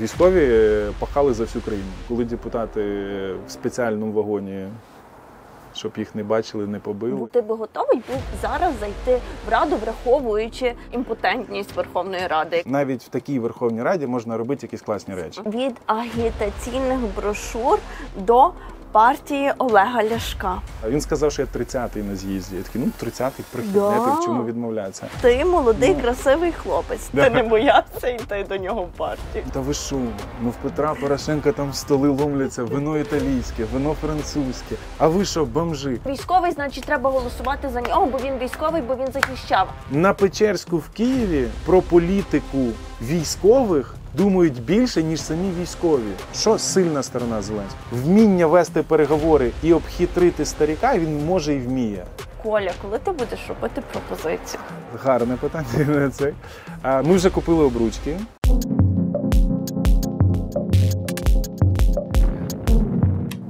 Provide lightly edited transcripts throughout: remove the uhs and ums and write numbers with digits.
Військові пахали за всю країну. Коли депутати в спеціальному вагоні, щоб їх не бачили, не побили. Ти би готовий був зараз зайти в Раду, враховуючи імпотентність Верховної Ради? Навіть в такій Верховній Раді можна робити якісь класні речі. Від агітаційних брошур до партії Олега Ляшка. А він сказав, що я 30-й на з'їзді. Я такий, 30-й прихильник, чому відмовлятися? Ти молодий, красивий хлопець. Ти не боявся йти до нього в партію. Та ви що? В Петра Порошенка там столи ломляться, вино італійське, вино французьке. А ви що, бомжи? Військовий, значить, треба голосувати за нього, бо він військовий, бо він захищав. На Печерську в Києві про політику військових думають більше, ніж самі військові. Що сильна сторона Зеленського? Вміння вести переговори і обхитрити старіка він може і вміє. Коля, коли ти будеш робити пропозицію? Гарне питання на це. Ми вже купили обручки.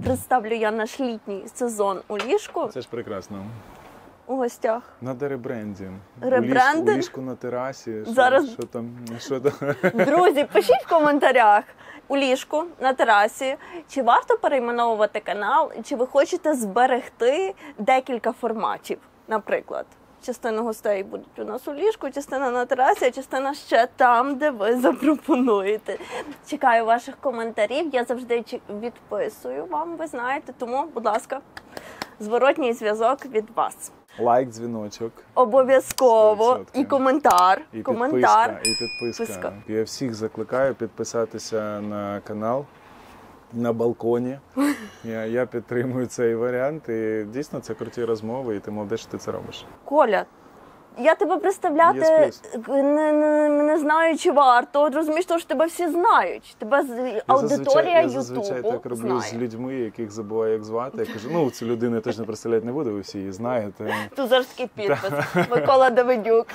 Представлю я наш літній сезон у ліжку. Це ж прекрасно. У гостях. Надо ребрендінг. Ребрендинг? У ліжку на терасі. Зараз. Що там? Друзі, пишіть в коментарях. У ліжку, на терасі. Чи варто перейменовувати канал? Чи ви хочете зберегти декілька форматів? Наприклад, частина гостей будуть у нас у ліжку, частина на терасі, а частина ще там, де ви запропонуєте. Чекаю ваших коментарів. Я завжди відписую вам, ви знаєте. Тому, будь ласка, зворотній зв'язок від вас. Лайк, дзвіночок. Обов'язково. 100%. І коментар. І коментар. підписка. Я всіх закликаю підписатися на канал на балконі. Я підтримую цей варіант. І дійсно це круті розмови, і ти молодець, що ти це робиш. Коля, я тебе представляти не знаю, чи варто. От розумієш, що тебе всі знають. Тебе аудиторія Ютубу. Я зазвичай так роблю з людьми, яких забуваю, як звати. Я кажу, цю людину я точно представляти не буду, ви всі її знаєте. Тут зараз такий підпис. Микола Давидюк.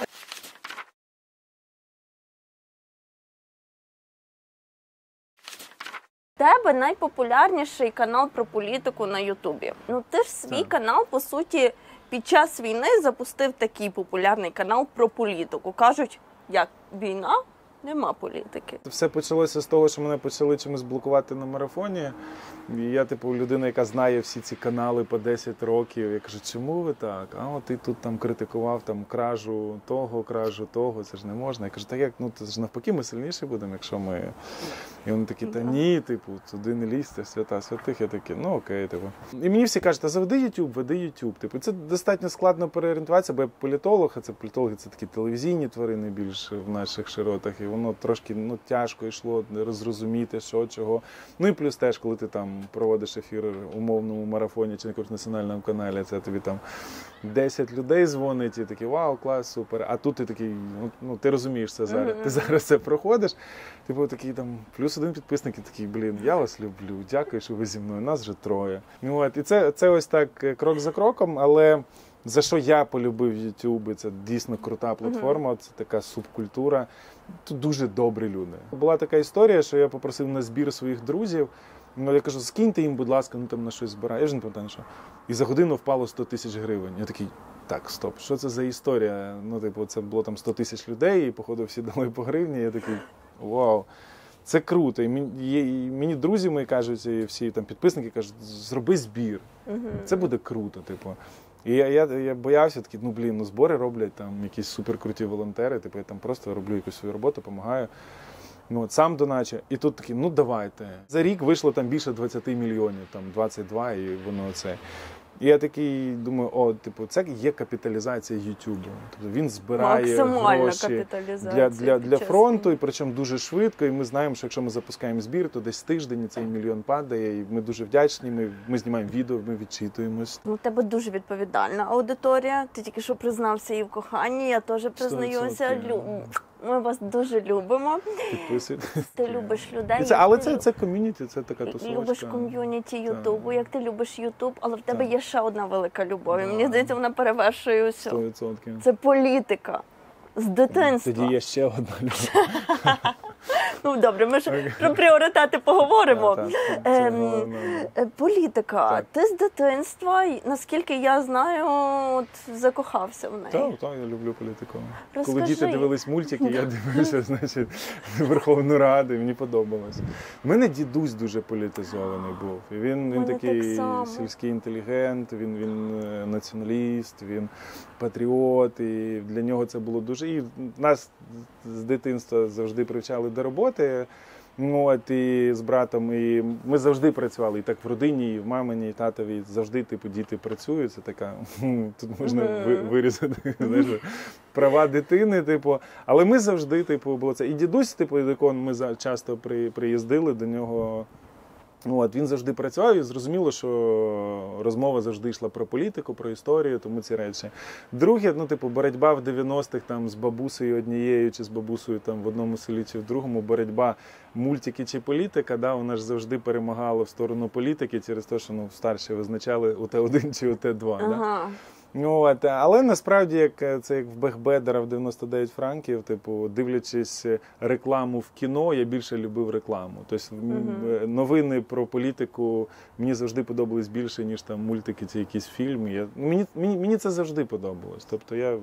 Тебе найпопулярніший канал про політику на Ютубі. Ти ж свій канал, по суті, під час війни запустив такий популярний канал про політику. Кажуть, як війна, нема політики. Все почалося з того, що мене почали чомусь блокувати на марафоні. І я, людина, яка знає всі ці канали по 10 років. Я кажу, чому ви так? Ти тут критикував кражу того, це ж не можна. Я кажу, так як, це ж навпаки, ми сильніші будемо, якщо ми... І вони такі, та ні, туди не лізьте, свята святих. Я такий, окей, І мені всі кажуть, веди YouTube. Це достатньо складно переорієнтуватися, бо я політолог, а політологи це такі телевізійні тварини більш в наших широтах. І воно трошки, тяжко йшло зрозуміти, що, чого. І плюс теж, коли ти проводиш ефір у умовному марафоні чи на якомусь національному каналі, це тобі 10 людей дзвонить і такі, вау, клас, супер. А тут ти такий, ти розумієш це зараз. Ти зараз це проходиш. Такий плюс один підписник і такий, я вас люблю, дякую, що ви зі мною, нас вже 3. І це ось так крок за кроком, але за що я полюбив YouTube, це дійсно крута платформа, це така субкультура. Тут дуже добрі люди. Була така історія, що я попросив на збір своїх друзів, я кажу, скиньте їм, будь ласка, на щось збираю. Я ж не пам'ятаю, що. І за годину впало 100 тисяч гривень. Я такий, так, стоп, що це за історія? Це було 100 тисяч людей, і, походу, всі дали по гривні. Я такий, вау, це круто. І мені друзі мої кажуть, і всі підписники кажуть, зроби збір. Це буде круто, І я боявся, такий, збори роблять якісь суперкруті волонтери, я просто роблю якусь свою роботу, допомагаю. Сам доначе. І тут такі, давайте. За рік вийшло більше 20 мільйонів, 22, і воно це. І я такий думаю, це є капіталізація Ютубу. Тобто він збирає гроші для фронту, і причому дуже швидко. І ми знаємо, що якщо ми запускаємо збір, то десь тиждень цей мільйон падає. І ми дуже вдячні, ми знімаємо відео, ми відчитуємось. У тебе дуже відповідальна аудиторія. Ти тільки що признався і в коханні, я теж признаюся. Ми вас дуже любимо. Підписуйтесь. Ти любиш людей. Але це ком'юніті, це така тусовочка. Любиш ком'юніті Ютубу, як ти любиш Ютуб, але в тебе є ще одна велика любов. Мені здається, вона перевершує усю. 100%. Це політика. З дитинства. Тоді є ще одна Люба. Ну, добре, ми ж про пріоритети поговоримо. Це головне. Політика. Так. Ти з дитинства, наскільки я знаю, от, закохався в неї. Так, я люблю політику. Розкажи. Коли діти дивились мультики, я дивився, значить, Верховну Раду, і мені подобалось. У мене дідусь дуже політизований був. І він Мене такий так само. сільський інтелігент, він націоналіст, він патріот, і для нього це було дуже... І нас з дитинства завжди привчали до роботи. От, і з братом, і ми завжди працювали, і так в родині, і в мамині, і татові, завжди, типу, діти працюють, це така, тут можна вирізати, знаєш, права дитини, типу, але ми завжди, типу, було це. І дідусь, типу, до якого ми часто приїздили до нього, от, він завжди працював, і зрозуміло, що розмова завжди йшла про політику, про історію, тому ці речі. Друге, ну, типу, боротьба в 90-х там з бабусею однією, чи з бабусею там в одному селі, чи в другому, боротьба мультики чи політика, да, вона ж завжди перемагала в сторону політики через те, що, ну, старші визначали УТ-1 чи УТ-2, Ага. да? От, але насправді, як це як в Бехбедера в 99 франків, типу, дивлячись рекламу в кіно, я більше любив рекламу. Тобто новини про політику мені завжди подобались більше, ніж там мультики чи якісь фільми. Мені це завжди подобалось. Тобто я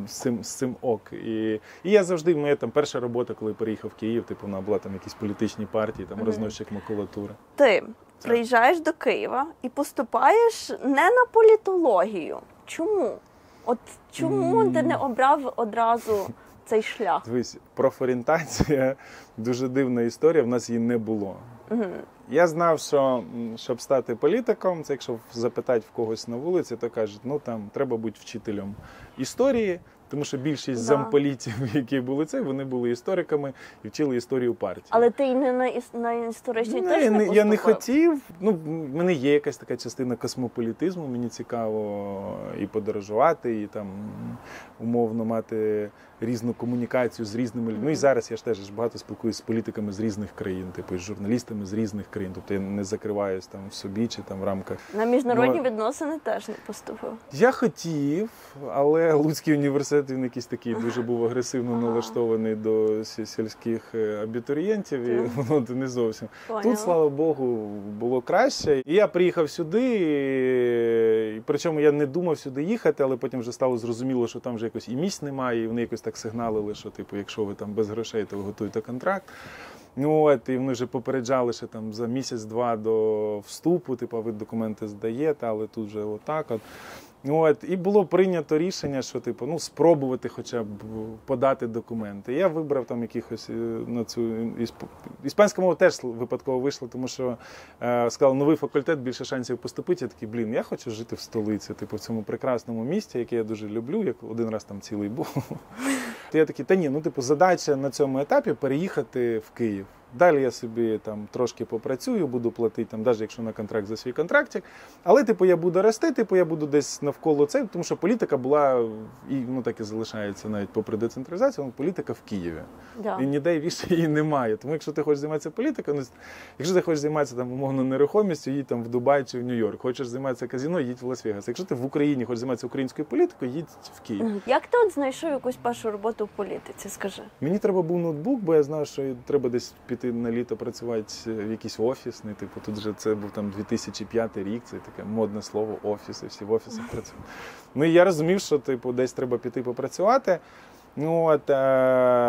з цим ок. І я завжди, моя там перша робота, коли переїхав в Київ, типу, вона була там якісь політичні партії, там розносчик макулатури. Ти приїжджаєш до Києва і поступаєш не на політологію. Чому? От чому ти не обрав одразу цей шлях? Дивись, профорієнтація дуже дивна історія, в нас її не було. Я знав, що щоб стати політиком, це якщо запитати в когось на вулиці, то кажуть, ну там треба бути вчителем історії, тому що більшість замполітів, які були вони були істориками і вчили історію партії. Але ти й не на історичний теж не поступив? Я не хотів. Ну, в мене є якась така частина космополітизму, мені цікаво і подорожувати, і там умовно мати різну комунікацію з різними людьми. Ну і зараз я ж теж багато спілкуюся з політиками з різних країн, типу з журналістами з різних країн. Тобто я не закриваюсь там в собі чи там в рамках. На міжнародні відносини теж не поступив? Я хотів, але Луцький університет, він якийсь такий дуже був агресивно налаштований до сільських абітурієнтів, і воно не зовсім. Тут, слава Богу, було краще. І я приїхав сюди, і причому я не думав сюди їхати, але потім вже стало зрозуміло, що там вже якось і місць немає, і вони якось так сигналили, що типу, якщо ви там без грошей, то ви готуєте контракт. Ну, от, і вони вже попереджали, що там за місяць-два до вступу, типу, ви документи здаєте, але тут вже отак от. От, і було прийнято рішення, що типу, ну, спробувати хоча б подати документи. Я вибрав там якихось на цю іспанська мова теж випадково вийшла, тому що сказали, новий факультет, більше шансів поступити. Я такий, я хочу жити в столиці, типу, в цьому прекрасному місті, яке я дуже люблю, як один раз там цілий був. То я такий, ну, типу, задача на цьому етапі переїхати в Київ. Далі я собі там трошки попрацюю, буду платити, там, навіть якщо на контракт за свій контрактик. Але, типу, я буду рости, типу, я буду десь навколо цього, тому що політика була, і, ну, так і залишається навіть попри децентралізацію, політика в Києві. Да. І ніде більше її немає. Тому якщо ти хочеш займатися політикою, ну, якщо ти хочеш займатися, там, умовно, нерухомістю, їдь там в Дубай чи в Нью-Йорк. Хочеш займатися казино, їдь в Лас-Вегас. Якщо ти в Україні хочеш займатися українською політикою, їдь в Київ. Як ти от знайшов якусь першу роботу в політиці, скажи? Мені треба був ноутбук, бо я знав, що треба десь піти на літо працювати в якийсь офісний, типу, тут же це був там 2005 рік, це таке модне слово, офіси, всі в офісах працюють. Ну і я розумів, що типу, десь треба піти попрацювати. Ну, от,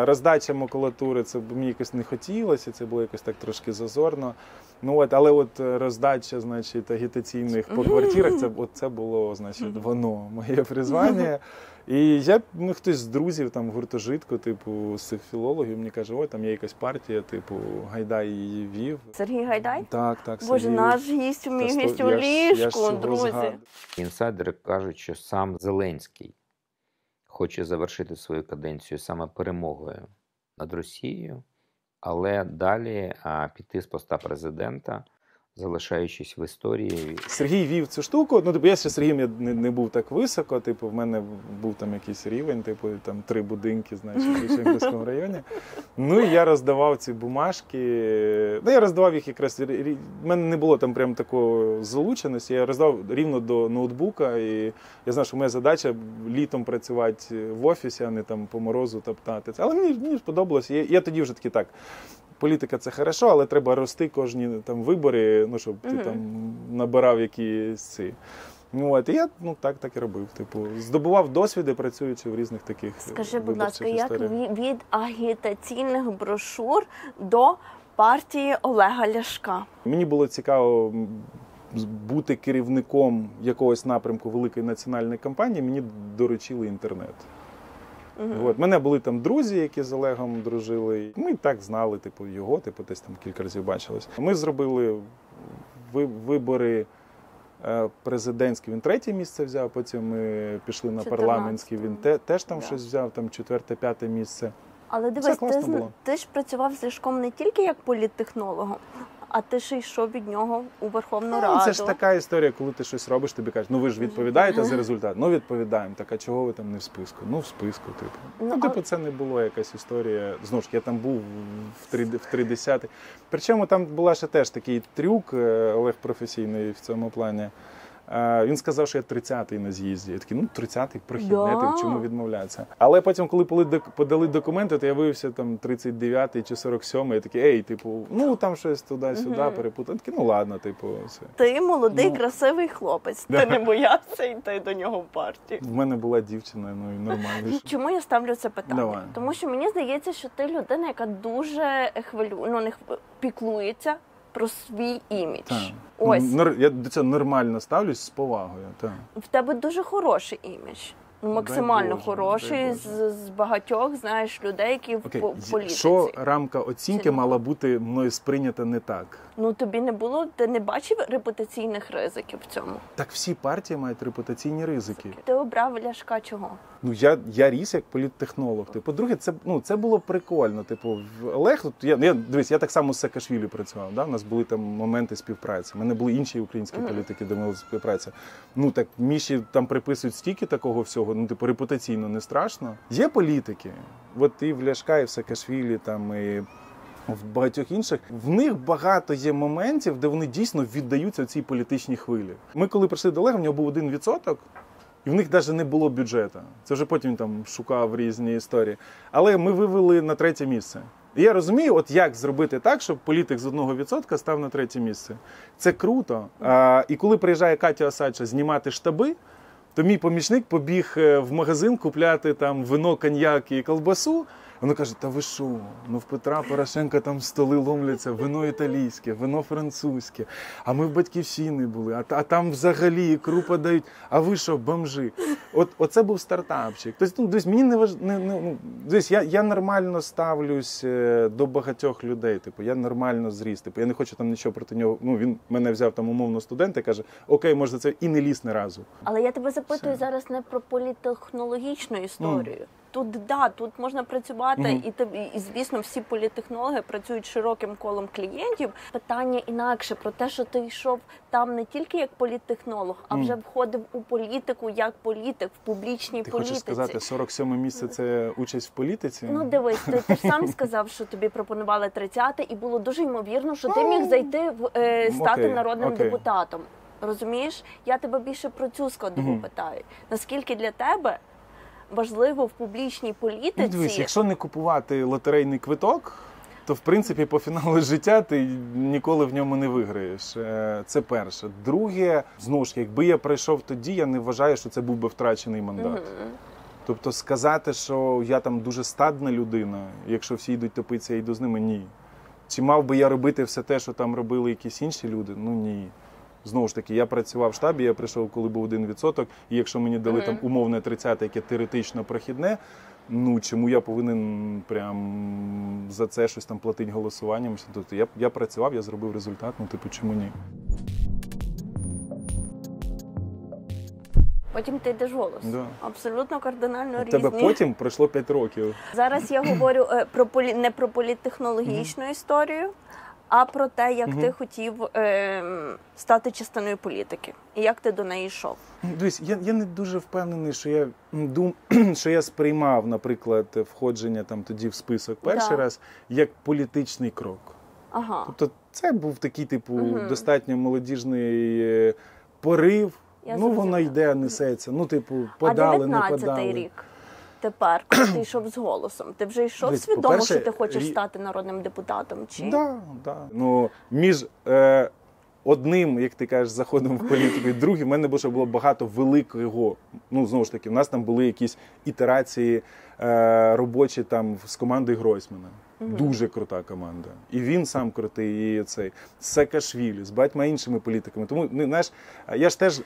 роздача макулатури, це мені якось не хотілося, це було якось так трошки зазорно. Ну, от, але от роздача, значить, агітаційних по квартирах, це було, значить, воно, моє призвання. І я, ну, хтось з друзів там в гуртожитку, типу, з цих філологів, мені каже, ой, там є якась партія, типу, Гайдай її вів. Сергій Гайдай? Так, Боже, Сергій. наш гість, мій гість у ліжку, друзі. Інсайдери кажуть, що сам Зеленський хоче завершити свою каденцію саме перемогою над Росією, але далі піти з поста президента залишаючись в історії. Сергій вів цю штуку. Ну, типу, я ще з Сергієм я не був так високо. Типу, в мене був там якийсь рівень, типу, там 3 будинки, значить, у Шенківському районі. Ну, і я роздавав ці бумажки. Ну, я роздавав їх якраз, в мене не було там прям такого залученості. Я роздав рівно до ноутбука, і я знав, що моя задача літом працювати в офісі, а не там по морозу топтати. Але мені сподобалося. Я тоді вже таки так. Політика – це хорошо, але треба рости кожні там вибори, ну, щоб ти там набирав якісь ці. Ну, от, і я так і робив. Типу, здобував досвіди, працюючи в різних таких Скажи, будь ласка, виборчих як історіях. від агітаційних брошур до партії Олега Ляшка? Мені було цікаво бути керівником якогось напрямку великої національної кампанії, мені доручили інтернет. От. Мене були там друзі, які з Олегом дружили. Ми і так знали, типу, його, типу, десь там кілька разів бачились. Ми зробили вибори президентські, він 3-е місце взяв, потім ми пішли на парламентські, він теж там щось взяв, там 4-5 місце. Але дивись, ти ж працював з Ляшком не тільки як політтехнологом, а ти ж йшов від нього у Верховну Раду. Це ж така історія, коли ти щось робиш, тобі кажуть, ну ви ж відповідаєте за результат. Ну відповідаємо. Так, а чого ви там не в списку? Ну в списку, типу. Ну, типу, це не було якась історія. Знову ж, я там був в 30-й. Причому там була ще теж такий трюк, Олег професійний в цьому плані. Він сказав, що я 30-й на з'їзді. Я такий, 30-й прохідне, в чому відмовлятися. Але потім, коли подали документи, то я виявився там 39-й чи 47-й. Я такий, типу, там щось туди-сюди перепутав. Такий, ладно, типу, все. Ти молодий, красивий хлопець. Ти не боявся йти до нього в партію. В мене була дівчина, і нормально. Чому я ставлю це питання? Давай. Тому що мені здається, що ти людина, яка дуже піклується про свій імідж. Так. Ось. Я до цього нормально ставлюсь з повагою. Так. В тебе дуже хороший імідж. Максимально Дай Боже, хороший, дай Боже. з багатьох, знаєш, людей, які в політиці. Що рамка оцінки мала бути мною сприйнята не так? Тобі не було, ти не бачив репутаційних ризиків в цьому? Так всі партії мають репутаційні ризики. Ти обрав Ляшка чого? Я ріс як політтехнолог. По-друге, це було прикольно. Типу, Олег, дивись, я так само з Саакашвілі працював. Да? У нас були там моменти співпраці. У мене були інші українські політики, де ми були співпраця. Так Міші там приписують стільки такого всього, репутаційно не страшно. Є політики, от і в Ляшка, і в Саакашвілі, там, і в багатьох інших, в них багато є моментів, де вони дійсно віддаються цій політичній хвилі. Ми коли прийшли до Олега, в нього був 1%, і в них навіть не було бюджету. Це вже потім там шукав різні історії. Але ми вивели на 3-е місце. І я розумію, як зробити так, щоб політик з 1% став на 3-е місце. Це круто. І коли приїжджає Катя Осадча знімати штаби, то мій помічник побіг в магазин купляти там вино, коньяк і колбасу. Вона каже, та ви що? В Петра Порошенка там столи ломляться, вино італійське, вино французьке, а ми в Батьківщині були, а там взагалі ікру подають, а ви що, бомжи? Оце був стартапчик. Тобто, дивись, мені не важливо, я нормально ставлюсь до багатьох людей, типу, я нормально зріс, типу, я не хочу там нічого проти нього, він мене взяв там умовно студента і каже, окей, можна це і не лізь не разу. Але я тебе запитую зараз не про політтехнологічну історію. Тут можна працювати, і, звісно, всі політтехнологи працюють широким колом клієнтів. Питання інакше про те, що ти йшов там не тільки як політтехнолог, а вже входив у політику як політик, в публічній політиці. Ти хочеш сказати, 47-е місце – це участь в політиці? Дивись, ти ж сам сказав, що тобі пропонували 30-те, і було дуже ймовірно, що ти міг зайти, стати народним депутатом. Розумієш? Я тебе більше про цю складову питаю. Наскільки для тебе важливо в публічній політиці... Дивись, якщо не купувати лотерейний квиток, то, в принципі, по фіналу життя ти ніколи в ньому не виграєш. Це перше. Друге, знову ж, якби я прийшов тоді, я не вважаю, що це був би втрачений мандат. Тобто сказати, що я там дуже стадна людина, якщо всі йдуть топитися, я йду з ними – ні. Чи мав би я робити все те, що там робили якісь інші люди? Ні. Знову ж таки, я працював в штабі, я прийшов, коли був 1%, і якщо мені дали там умовне 30-те, яке теоретично прохідне, чому я повинен прям за це щось там платити голосуванням? Тобто я працював, я зробив результат, чому ні? Потім ти йдеш в «Голос». Да. Абсолютно кардинально різні. Тебе потім пройшло 5 років. Зараз я говорю не про політтехнологічну історію, а про те, як ти хотів стати частиною політики і як ти до неї йшов. Дивись, я не дуже впевнений, що я що я сприймав, наприклад, входження там тоді в список перший раз як політичний крок. Ага. Тобто це був такий, типу, достатньо молодіжний порив. Воно йде, несеться. Ну, типу, подали, не подали. А 19-й рік тепер, коли ти йшов з «Голосом», ти вже йшов свідомо, що ти хочеш стати народним депутатом? Чи? Да. Ну, між одним, як ти кажеш, заходом в політику і другим, в мене було багато великого. Ну, знову ж таки, в нас там були якісь ітерації робочі там з командою Гройсмана. Дуже крута команда. І він сам крутий, і цей з Саакашвілі, з багатьма іншими політиками. Тому, знаєш, я ж теж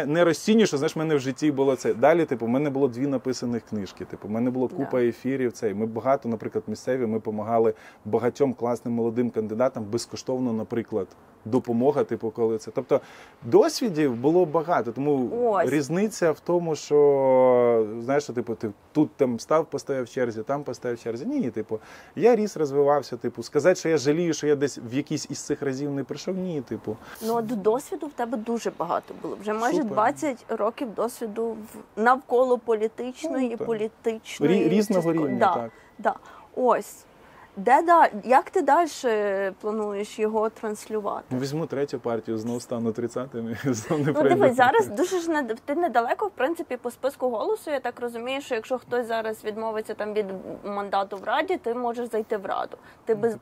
не розцінюю, що, знаєш, в мене в житті було це. Далі, типу, в мене було 2 написаних книжки. Типу, в мене було купа ефірів. Ми багато, наприклад, місцеві, ми допомагали багатьом класним молодим кандидатам безкоштовно, наприклад, допомога, типу, коли це. Тобто, досвідів було багато. Тому різниця в тому, що, знаєш, що, типу, ти тут там постояв в черзі, там постояв в черзі. Ні, типу, я ріс, розвивався, типу, сказати, що я жалію, що я десь в якийсь із цих разів не прийшов, ні, типу. Ну, от досвіду в тебе дуже багато було. Вже майже 20 років досвіду навколо політичної, політичної. Різного рівня, так. Да. Ось. Як ти далі плануєш його транслювати? Візьму 3-ю партію, знову стану 30-м і знову не пройду. Ну, дивись, зараз дуже ж ти недалеко, в принципі, по списку «Голосу». Я так розумію, що якщо хтось зараз відмовиться там від мандату в Раді, ти можеш зайти в Раду.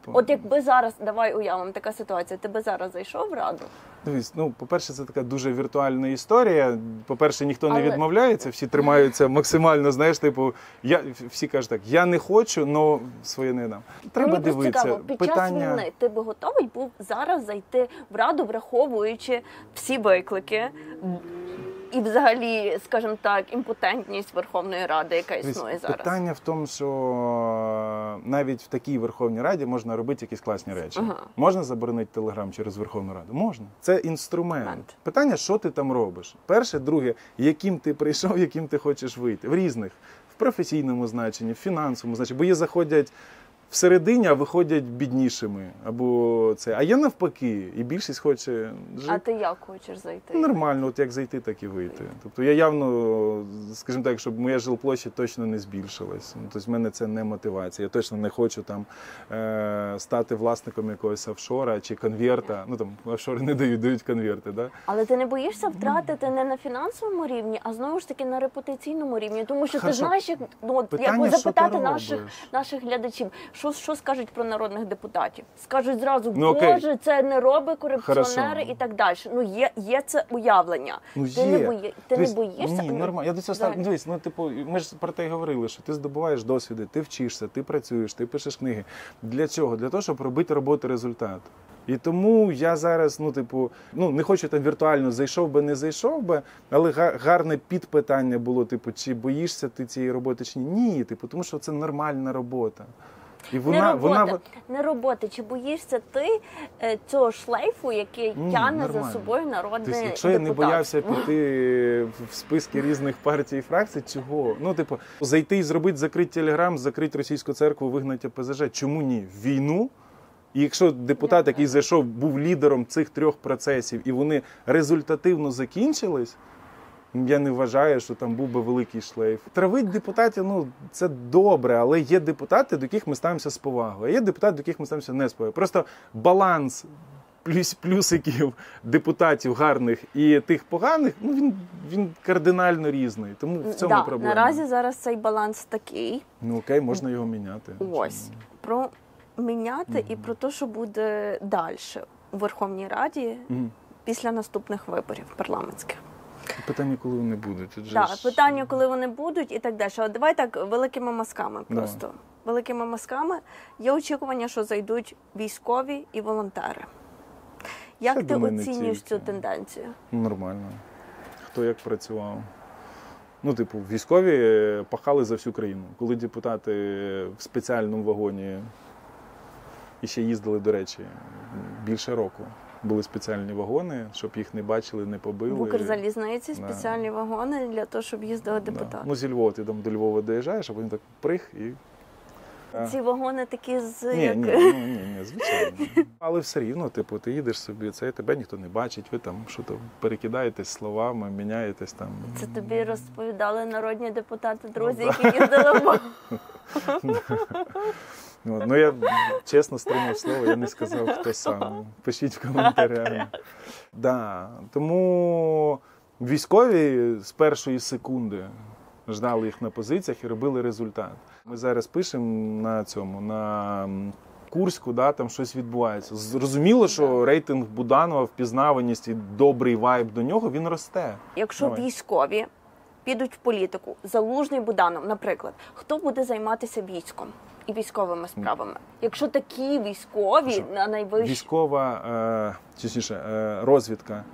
От якби зараз, давай уявимо, така ситуація, ти би зараз зайшов в Раду? Дивись, по-перше, це така дуже віртуальна історія. По-перше, ніхто не відмовляється, всі тримаються максимально, знаєш, типу, всі кажуть так, я не хочу, але своє не дам. Треба дивитися. Цікаво, під час війни ти би готовий був зараз зайти в Раду, враховуючи всі виклики і взагалі, скажімо так, імпотентність Верховної Ради, яка існує зараз? Питання в тому, що навіть в такій Верховній Раді можна робити якісь класні речі. Можна заборонити Телеграм через Верховну Раду? Можна. Це інструмент. Питання, що ти там робиш? Перше, друге, яким ти прийшов, яким ти хочеш вийти. В різних. В професійному значенні, в фінансовому значенні. Бо є заходять всередині, а виходять біднішими. Або це. А є навпаки, і більшість хоче жити. А ти як хочеш зайти? Нормально, от як зайти, так і вийти. Тобто я явно, скажімо так, щоб моя жилплоща точно не збільшилась. Тобто в мене це не мотивація. Я точно не хочу там стати власником якогось офшора чи конверта. Ну там офшори не дають конверти, да? Але ти не боїшся втратити не на фінансовому рівні, а знову ж таки на репутаційному рівні. Тому що ти знаєш, як запитати наших глядачів, що скажуть про народних депутатів? Скажуть зразу, Боже, це не робить корупціонери і так далі. Ну, є це уявлення. Ти не боїшся? Ні, нормально. Я до цього ставлю. Дивись, ми ж про те й говорили, що ти здобуваєш досвіди, ти вчишся, ти працюєш, ти пишеш книги. Для чого? Для того, щоб робити роботу результат. І тому я зараз, не хочу там віртуально зайшов би, не зайшов би, але гарне підпитання було, чи боїшся ти цієї роботи, чи ні? Ні, тому що це нормальна робота. І не роботи. Чи боїшся ти цього шлейфу, який тягне за собою народний депутат? Якщо я не боявся піти в списки різних партій і фракцій, чого? Зайти і зробити закрити Телеграм, закрити російську церкву, вигнати ОПЗЖ. Чому ні? В війну? І якщо депутат, який зайшов, був лідером цих 3 процесів, і вони результативно закінчились, я не вважаю, що там був би великий шлейф. Травить депутатів, це добре, але є депутати, до яких ми ставимося з повагою, а є депутати, до яких ми ставимося не з повагою. Просто баланс плюсиків депутатів гарних і тих поганих, він кардинально різний. Тому в цьому проблема. Наразі зараз цей баланс такий. Окей, можна його міняти. Ось. Про міняти і про те, що буде далі у Верховній Раді після наступних виборів парламентських. Питання, коли вони будуть. Питання, коли вони будуть і так далі. От давай так великими мазками просто. Великими мазками є очікування, що зайдуть військові і волонтери. Як ти оцінюєш цю тенденцію? Нормально. Хто як працював. Військові пахали за всю країну. Коли депутати в спеціальному вагоні і ще їздили, до речі, більше року. Були спеціальні вагони, щоб їх не бачили, не побили. В Укрзалізниці спеціальні вагони для того, щоб їздили депутати. Зі Львова ти там до Львова доїжджаєш, а потім так прих і... Ці вагони такі Ні, звичайно. Але все рівно, типу, ти їдеш собі, це тебе ніхто не бачить, ви там що то перекидаєтесь словами, міняєтесь там. Це тобі розповідали народні депутати, друзі, які їздили в... Ну, я чесно стримав слово, я не сказав, хто сам. Пишіть в коментарях. Да. Тому військові з першої секунди ждали їх на позиціях і робили результат. Ми зараз пишемо на Курську, да, там щось відбувається. Зрозуміло, що рейтинг Буданова, впізнаваність і добрий вайб до нього, він росте. Якщо Давай. військові підуть в політику, Залужний, Буданов, наприклад, хто буде займатися військом і військовими справами? Якщо такі військові на найвищій... Військова, розвідка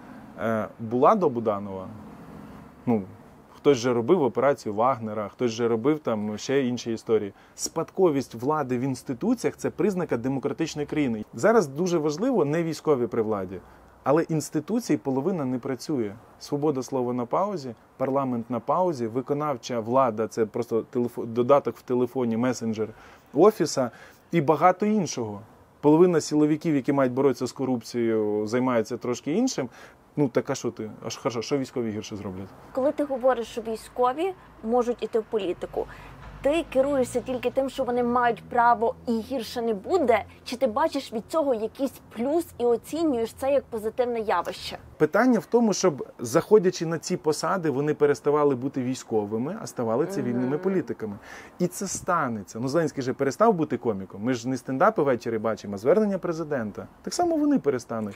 була до Буданова? Ну, хтось же робив операцію Вагнера, хтось же робив там ще інші історії. Спадковість влади в інституціях – це признак демократичної країни. Зараз дуже важливо не військові при владі, але інституції половина не працює. Свобода слова на паузі, парламент на паузі, виконавча влада – це просто додаток в телефоні, месенджер офіса і багато іншого. Половина силовиків, які мають боротися з корупцією, займаються трошки іншим. Ну, так а що ти? А що військові гірше зроблять? Коли ти говориш, що військові можуть іти в політику, ти керуєшся тільки тим, що вони мають право і гірше не буде? Чи ти бачиш від цього якийсь плюс і оцінюєш це як позитивне явище? Питання в тому, щоб, заходячи на ці посади, вони переставали бути військовими, а ставали цивільними політиками. І це станеться. Ну, Зеленський же перестав бути коміком. Ми ж не стендапи ввечері бачимо, а звернення президента. Так само вони перестануть.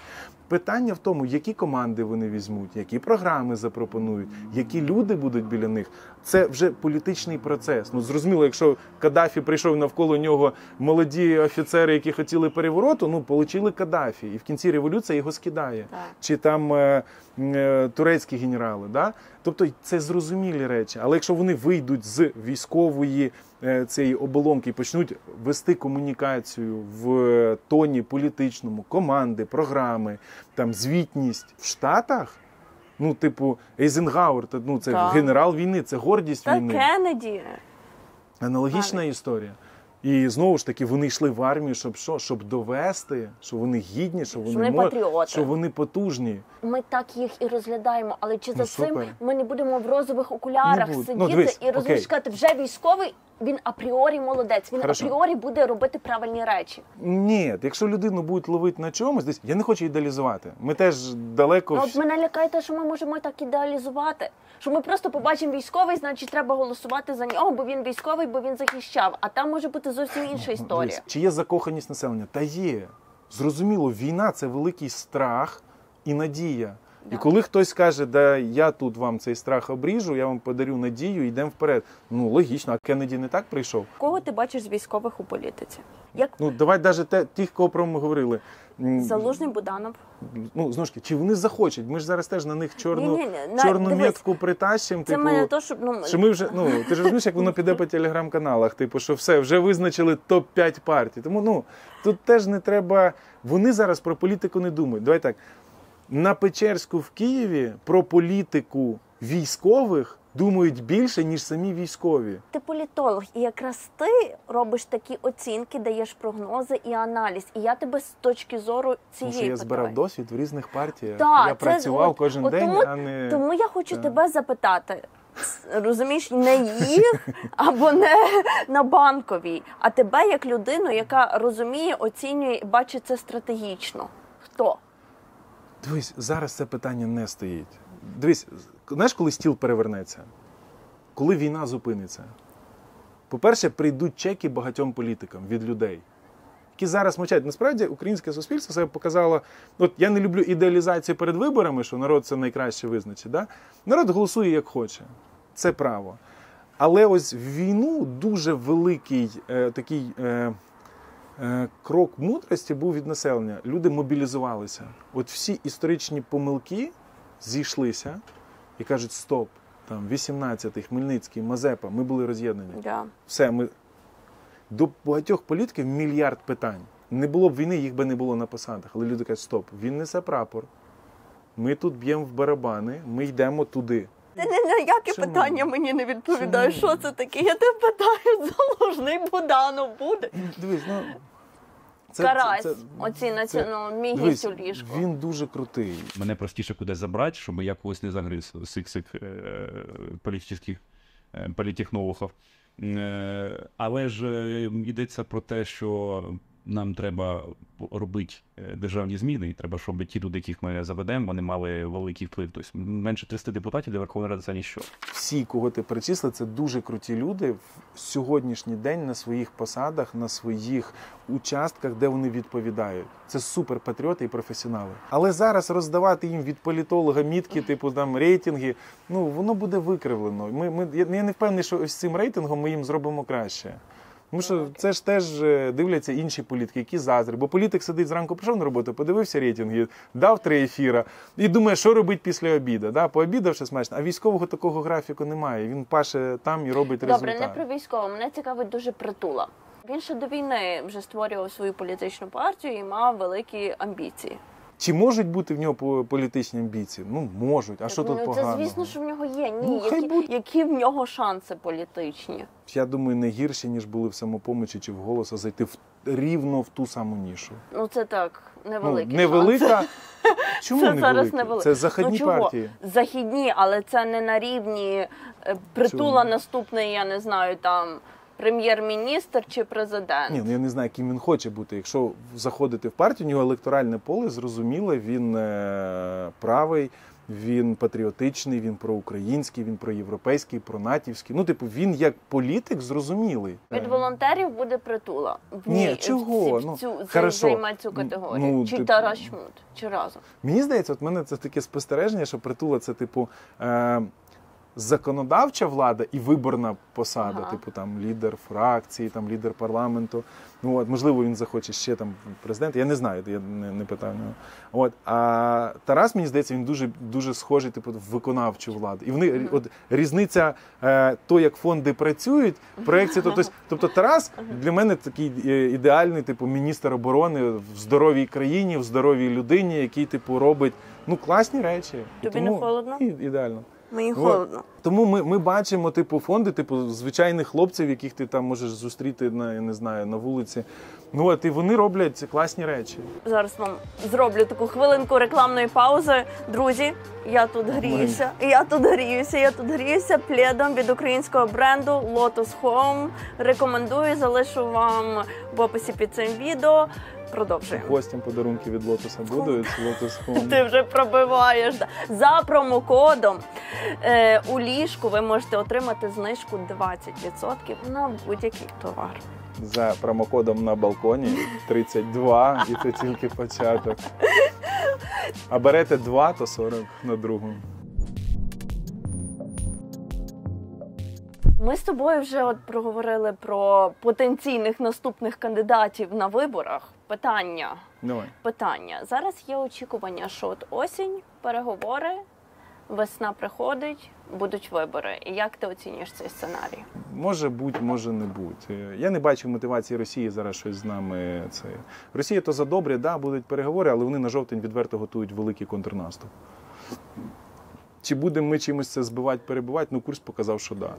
Питання в тому, які команди вони візьмуть, які програми запропонують, які люди будуть біля них. Це вже політичний процес. Ну, зрозуміло, якщо Каддафі прийшов навколо нього молоді офіцери, які хотіли перевороту, ну, получили Каддафі. І в кінці революції його скидає. Так. Чи там турецькі генерали. Да? Тобто це зрозумілі речі. Але якщо вони вийдуть з військової цієї оболонки і почнуть вести комунікацію в тоні політичному, команди, програми, там, звітність в Штатах, ну, типу, Ейзенгауер, ну, це Так. генерал війни, це гордість Та війни. Кеннеді. Аналогічна історія. І знову ж таки, вони йшли в армію, щоб що? Щоб довести, що вони гідні, що вони патріоти. що вони потужні. Ми так їх і розглядаємо, але чи за цим супер. ми не будемо в розових окулярах Не буду. сидіти Ну, дивись, і розумієш, сказати, вже військовий, він апріорі молодець, він Хорошо. апріорі буде робити правильні речі. Ні, якщо людину будуть ловити на чомусь, десь я не хочу ідеалізувати. Ми теж далеко. Ну, от мене лякає те, що ми можемо так ідеалізувати. Що ми просто побачимо військовий, значить треба голосувати за нього, бо він військовий, бо він захищав. А там може бути зовсім інша історія. Дивись, чи є закоханість населення? Та є. Зрозуміло, війна – це великий страх і надія. І коли хтось каже, да я тут вам цей страх обріжу, я вам подарю надію, йдемо вперед. Ну, логічно, а Кеннеді не так прийшов? Кого ти бачиш з військових у політиці? Як Ну, давай навіть тих, кого про ми говорили. Залужний, Буданов? Ну, знову ж таки, чи вони захочуть? Ми ж зараз теж на них чорну Дивись, метку притащимо. Це типу, мене то, щоб... Ну, що ми вже, ну, ти ж розумієш, як воно піде по телеграм-каналах, типу, що все, вже визначили топ-5 партій. Тому, ну, тут теж не треба, вони зараз про політику не думають. Давай так, на Печерську в Києві про політику військових думають більше, ніж самі військові. Ти політолог, і якраз ти робиш такі оцінки, даєш прогнози і аналіз. І я тебе з точки зору Тому цієї що я збирав питаю. досвід в різних партіях. Так, Я це працював от- кожен от день, тому- а не... Тому я хочу Так. тебе запитати. Розумієш, не їх або не на Банковій, а тебе як людину, яка розуміє, оцінює і бачить це стратегічно. Хто? Дивись, зараз це питання не стоїть. Дивись, знаєш, коли стіл перевернеться? Коли війна зупиниться? По-перше, прийдуть чеки багатьом політикам від людей, які зараз мовчать. Насправді, українське суспільство себе показало... От я не люблю ідеалізацію перед виборами, що народ це найкраще визначить. Да? Народ голосує як хоче. Це право. Але ось в війну дуже великий такий... крок мудрості був від населення. Люди мобілізувалися. От всі історичні помилки зійшлися і кажуть, стоп, там 18-й, Хмельницький, Мазепа, ми були роз'єднані. Да. Все, ми... До багатьох політиків мільярд питань. Не було б війни, їх би не було на посадах. Але люди кажуть, стоп, він несе прапор, ми тут б'ємо в барабани, ми йдемо туди. Ти ні на яке Чому? питання мені не відповідаєш. Чому? Що це таке? Я тебе питаю, Залужний, Буданов буде. Дивись, ну, Карась, оці мій гість у ліжку. Він дуже крутий. Мене простіше кудись забрати, щоб я когось не загриз з цих політехнологів. Але ж йдеться про те, що нам треба робити державні зміни, і треба, щоб ті люди, яких ми заведемо, вони мали великий вплив. Тобто менше 30 депутатів для Верховної Ради – це ніщо. Всі, кого ти перечислив, це дуже круті люди в сьогоднішній день на своїх посадах, на своїх участках, де вони відповідають. Це суперпатріоти і професіонали. Але зараз роздавати їм від політолога мітки, типу там рейтинги, воно буде викривлено. Я не впевнений, що ось цим рейтингом ми їм зробимо краще. Тому що це ж теж дивляться інші політики, які заздрі. Бо політик сидить зранку, прийшов на роботу, подивився рейтинги, дав 3 ефіра і думає, що робити після обіду. Да? Пообідавши смачно, а військового такого графіку немає. Він паше там і робить результат. Добре, не про військового. Мене цікавить дуже Притула. Він ще до війни вже створював свою політичну партію і мав великі амбіції. Чи можуть бути в нього політичні амбіції? Можуть. А що тут поганого? Це звісно, що в нього є. Ні, які в нього шанси політичні? Я думаю, не гірші, ніж були в «Самопомочі» чи в «Голосу», зайти рівно в ту саму нішу. Це так, невеликі невелика. шанси. Чому це невелика? Зараз невелика. Це західні партії. Західні, але це не на рівні Притула наступний, я не знаю, там прем'єр-міністр чи президент. Ні, я не знаю, ким він хоче бути. Якщо заходити в партію, у нього електоральне поле, зрозуміло, він правий, він патріотичний, він проукраїнський, він проєвропейський, пронатівський. Він як політик зрозумілий. Від волонтерів буде Притула. Ні, чого? Займає цю категорію. Чи Тарас Чмут, чи разом. Мені здається, от мене це таке спостереження, що Притула це законодавча влада і виборна посада, типу там лідер фракції, там лідер парламенту. Можливо, він захоче ще там президент. Я не знаю, я не питаю нього. А Тарас, мені здається, він дуже дуже схожий типу в виконавчу владу. І вони різниця то, як фонди працюють, проекції. Тобто Тарас для мене такий ідеальний типу міністр оборони в здоровій країні, в здоровій людині, який типу робить класні речі. Тобі не холодно? Ідеально. Мені холодно. Тому ми бачимо фонди, звичайних хлопців, яких ти там можеш зустріти на вулиці. І вони роблять класні речі. Зараз вам зроблю таку хвилинку рекламної паузи. Друзі, я тут гріюся. Я тут гріюся пледом від українського бренду Lotus Home. Рекомендую, залишу вам в описі під цим відео. Продовжуємо. Гостям подарунки від Лотоса будуть. Lotus Home. Ти вже пробиваєш. За промокодом у ліжку ви можете отримати знижку 20% на будь-який товар. За промокодом на балконі 32, і це тільки початок. А берете 2, то 40 на другому. Ми з тобою вже проговорили про потенційних наступних кандидатів на виборах. Питання. Зараз є очікування, що осінь, переговори, весна приходить, будуть вибори. І як ти оцінюєш цей сценарій? Може бути, може не бути. Я не бачу мотивації Росії зараз щось з нами. Росія то за добре, будуть переговори, але вони на жовтень відверто готують великий контрнаступ. Чи будемо ми чимось це збивати, перебивати? Курс показав, що да.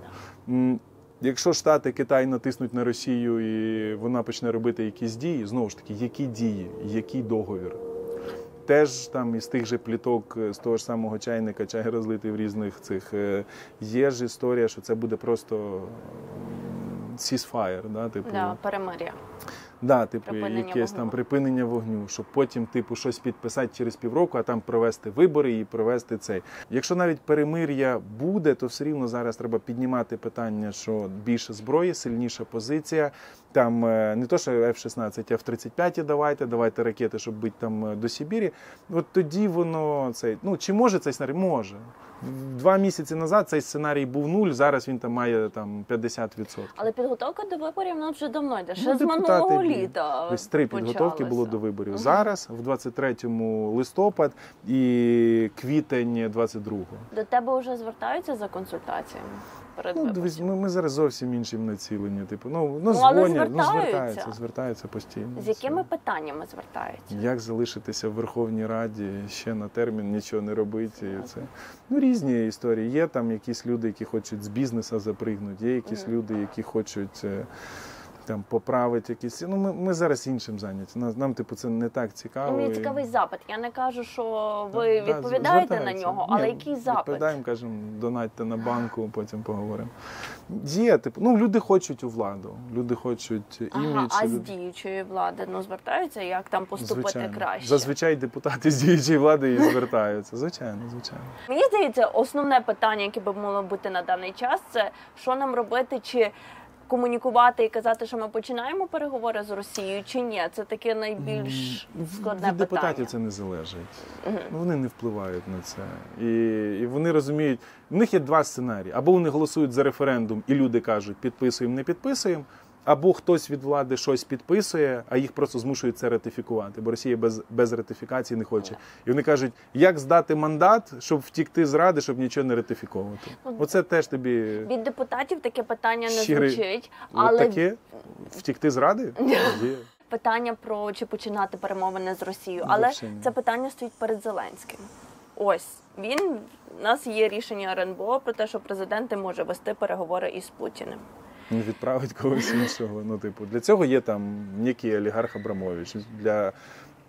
Якщо Штати, Китай натиснуть на Росію і вона почне робити якісь дії, знову ж таки, які дії, який договір? Теж там із тих же пліток, з того ж самого чайника, чай розлитий в різних цих, є ж історія, що це буде просто ceasefire, перемир'я. Якесь там припинення вогню, щоб потім щось підписати через півроку, а там провести вибори і провести цей. Якщо навіть перемир'я буде, то все рівно зараз треба піднімати питання, що більше зброї, сильніша позиція. Там не то, що F-16, а F-35 давайте ракети, щоб бити там до Сибірі. От тоді воно чи може цей сценарій? Може. 2 місяці назад цей сценарій був 0, зараз він там має 50%. Але підготовка до виборів вже давно йде. Ще з минулого літа. Ось 3 підготовки було до виборів. Зараз, в 23-му листопад і квітень 22-го. До тебе вже звертаються за консультаціями? Дивись, ми зараз зовсім іншим націлені. Звертаються постійно. З якими питаннями звертаються? Як залишитися в Верховній Раді ще на термін, нічого не робити. Різні історії. Є там якісь люди, які хочуть з бізнесу запригнути, є якісь люди, які хочуть там поправити якісь. Ну, ми зараз іншим зайняті. Нам, типу, це не так цікаво. Ну, мені і- цікавий запит. Я не кажу, що ви Да, відповідаєте на звертаються. нього, Ні, але який запит? Відповідаємо, кажемо, донатьте на банку, потім поговоримо. Є, типу, ну, люди хочуть у владу, люди хочуть імідж. Ага, а з люди- діючої влади, ну, звертаються, як там поступити Звичайно. краще? Зазвичай депутати з діючої влади і звертаються. Звичайно, звичайно. Мені здається, основне питання, яке би мало бути на даний час, це що нам робити, чи комунікувати і казати, що ми починаємо переговори з Росією, чи ні? Це таке найбільш складне Від депутатів питання. це не залежить. Ну, вони не впливають на це. І вони розуміють, в них є два сценарії. Або вони голосують за референдум, і люди кажуть, підписуємо, не підписуємо. Або хтось від влади щось підписує, а їх просто змушують це ратифікувати, бо Росія без ратифікації не хоче. І вони кажуть, як здати мандат, щоб втікти з Ради, щоб нічого не ратифіковувати. Оце теж тобі Від депутатів таке питання не щирий- звучить, от але таке втікти з Ради? Є. питання про чи починати перемовини з Росією. Але Взагалі ні. це питання стоїть перед Зеленським. Ось у нас є рішення РНБО про те, що президент не може вести переговори із Путіним. Не відправить когось іншого. Ну, типу, для цього є там некий олігарх Абрамович.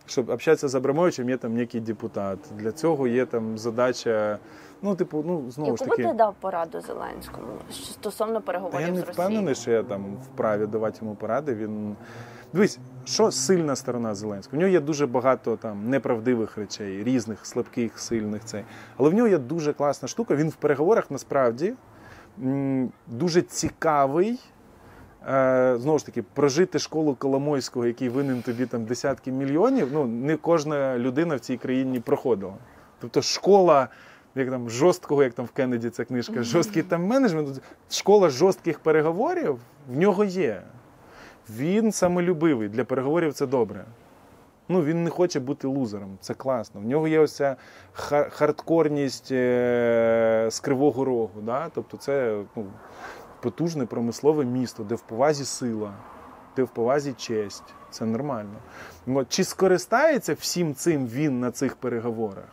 Щоб общатися з Абрамовичем, є там некий депутат. Для цього є там задача, ну, типу, ну, знову ж Яку би ти таки. дав пораду Зеленському стосовно Та переговорів я не з Росією? впевнений, що я там вправі давати йому поради. Він дивись, що сильна сторона Зеленського. В нього є дуже багато там неправдивих речей, різних, слабких, сильних цей. Але в нього є дуже класна штука. Він в переговорах насправді дуже цікавий. Знову ж таки, прожити школу Коломойського, який винен тобі там десятки мільйонів, ну, не кожна людина в цій країні проходила. Тобто школа, як там жорсткого, як там в Кеннеді ця книжка, жорсткий там менеджмент, школа жорстких переговорів в нього є. Він самолюбивий, для переговорів це добре. Ну, він не хоче бути лузером, це класно. В нього є ось ця хардкорність з Кривого Рогу, да? Тобто це, ну, потужне промислове місто, де в повазі сила, де в повазі честь. Це нормально. Чи скористається всім цим він на цих переговорах?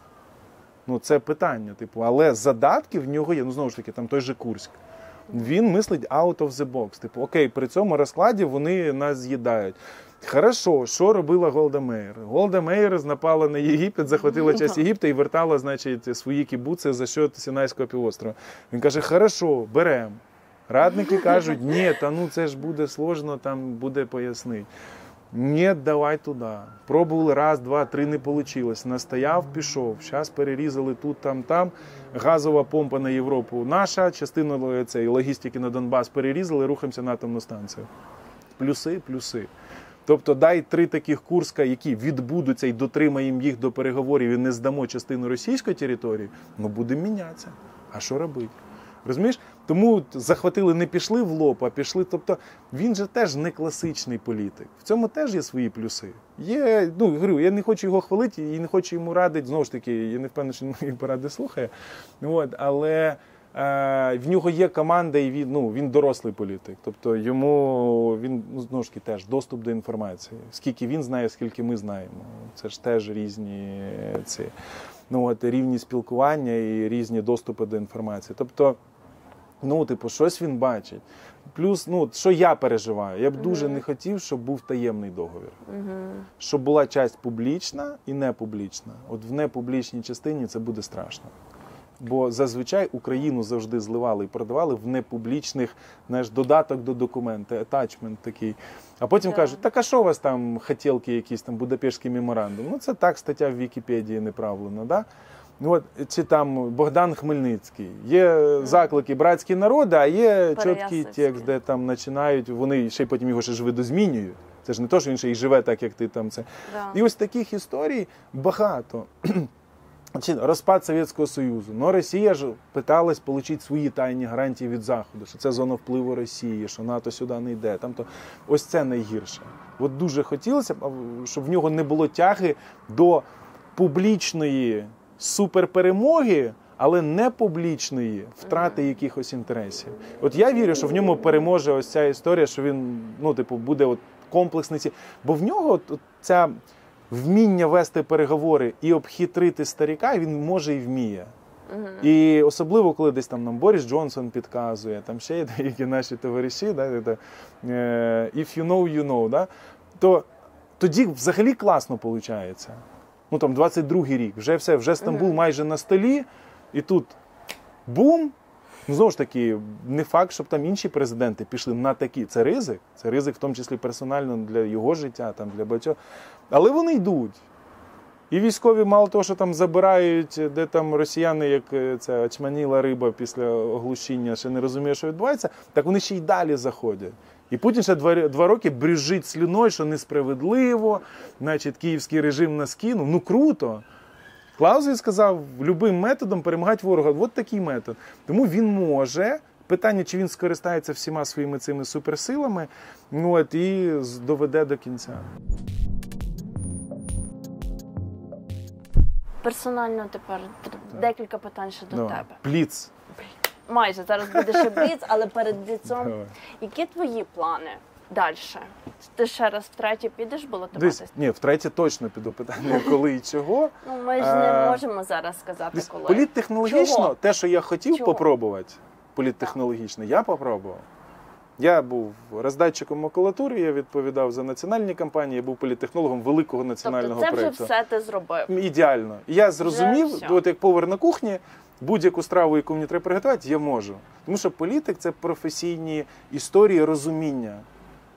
Ну, це питання, типу, але задатки в нього є, ну, знову ж таки, там той же Курськ. Він мислить out of the box. Типу, окей, при цьому розкладі вони нас з'їдають. Хорошо, що робила Голда Меїр? Голда Меїр напала на Єгипет, захватила часть Єгипта і вертала, значить, свої кібуци за счет Сінайського півострова. Він каже, хорошо, беремо. Радники кажуть, ні, та ну це ж буде сложно, там буде пояснити. Ні, давай туди. Пробували раз, два, три, не вийшло. Настояв, пішов. Зараз перерізали тут, там. Газова помпа на Європу наша, частину цієї логістики на Донбас перерізали, рухаємося на атомну станцію. Плюси, плюси. Тобто дай 3 таких Курська, які відбудуться і дотримаємо їх до переговорів і не здамо частину російської території, ну будемо мінятися. А що робити? Розумієш? Тому захватили, не пішли в лоб, а пішли. Тобто він же теж не класичний політик. В цьому теж є свої плюси. Є, ну, говорю, я не хочу його хвалити і не хочу йому радити. Знову ж таки, я не впевнений, що він мої поради слухає. От, але в нього є команда, і він дорослий політик. Тобто йому, знову ж таки, теж доступ до інформації. Скільки він знає, скільки ми знаємо. Це ж теж різні рівні спілкування і різні доступи до інформації. Тобто, щось він бачить. Плюс, що я переживаю? Я б дуже не хотів, щоб був таємний договір. Щоб була часть публічна і непублічна. От в непублічній частині це буде страшно. Бо зазвичай Україну завжди зливали і продавали в непублічних, додаток до документа, атачмент такий. А потім кажуть, так а що у вас там хотілки якісь, там Будапештський меморандум? Це так, стаття в Вікіпедії неправильно, да? Чи там Богдан Хмельницький. Є заклики братські народи, а є чіткий текст, де там починають, вони ще й потім його ще ж видозмінюють. Це ж не то, що він ще й живе так, як ти там це. Да. І ось таких історій багато. Розпад Совєтського Союзу. Но Росія ж питалась отримати свої тайні гарантії від Заходу, що це зона впливу Росії, що НАТО сюди не йде. Ось це найгірше. От дуже хотілося б, щоб в нього не було тяги до публічної суперперемоги, але не публічної втрати якихось інтересів. От я вірю, що в ньому переможе ось ця історія, що він, буде комплексний. Бо в нього ця вміння вести переговори і обхитрити старіка, він може і вміє. І особливо, коли десь там нам Борис Джонсон підказує, там ще є деякі наші товариші, да, if you know, you know, да, то тоді взагалі класно виходить. Ну там 22-й рік, вже все, вже Стамбул майже на столі, і тут бум. Ну, знову ж таки, не факт, щоб там інші президенти пішли на такі. Це ризик в тому числі персонально для його життя, там, для багатьох. Але вони йдуть. І військові мало того, що там забирають, де там росіяни, як ця очманіла риба після оглушіння, ще не розуміє, що відбувається, так вони ще й далі заходять. І Путін ще 2 роки брюзжить слюною, що несправедливо, значить, київський режим нас кинув. Ну круто! Клаузевіц сказав, любим методом перемагати ворога. От такий метод. Тому він може, питання, чи він скористається всіма своїми цими суперсилами, ну, от, і доведе до кінця. Персонально тепер декілька питань ще до тебе. Бліц. Майже, зараз буде ще бліц, але перед бліцом. Давай. Які твої плани далі? Ти ще раз втретє підеш балотуватися? Ні, втретє точно піду. Питання, коли і чого. Ну, ми ж не можемо зараз сказати, коли. Політтехнологічно, Чого? те, що я хотів Чого? попробувати, політтехнологічно, я попробував. Я був роздатчиком макулатури, я відповідав за національні кампанії, я був політтехнологом великого національного тобто це проєкту. вже все ти зробив? Ідеально. І я зрозумів, все. от як повар на кухні, будь-яку страву, яку мені треба приготувати, я можу. Тому що політик – це професійні історії розуміння.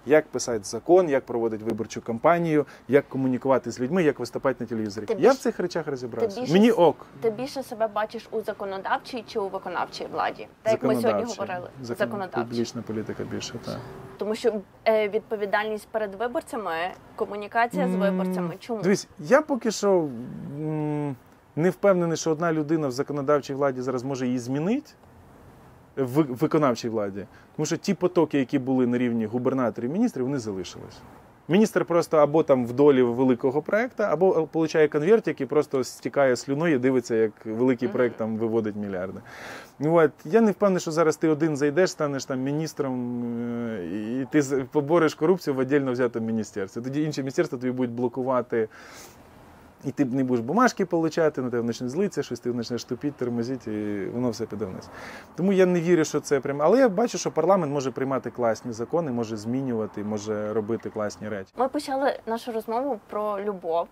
Як писати закон, як проводити виборчу кампанію, як комунікувати з людьми, як виступати на телевізорі. Я в цих речах розібрався. Мені ок. Ти більше себе бачиш у законодавчій чи у виконавчій владі? Так, як ми сьогодні говорили. Законодавчій. Публічна політика більше, так. Тому що відповідальність перед виборцями, комунікація з виборцями. Чому? Дивись, я поки що не впевнений, що одна людина в законодавчій владі зараз може її змінити. В виконавчій владі. Тому що ті потоки, які були на рівні губернаторів і міністрів, вони залишились. Міністр просто або там в долі великого проєкту, або отримує конверт, який просто стікає слюною і дивиться, як великий проєкт там виводить мільярди. От. Я не впевнений, що зараз ти один зайдеш, станеш там міністром, і ти побореш корупцію в віддільно взятому міністерстві. Тоді інші міністерства тобі будуть блокувати. І ти не будеш бумажки отримати, на тебе почне злитися, щось ти почнеш тупити, тормозити, і воно все піде вниз. Тому я не вірю, що це прямо. Але я бачу, що парламент може приймати класні закони, може змінювати, може робити класні речі. Ми почали нашу розмову про любов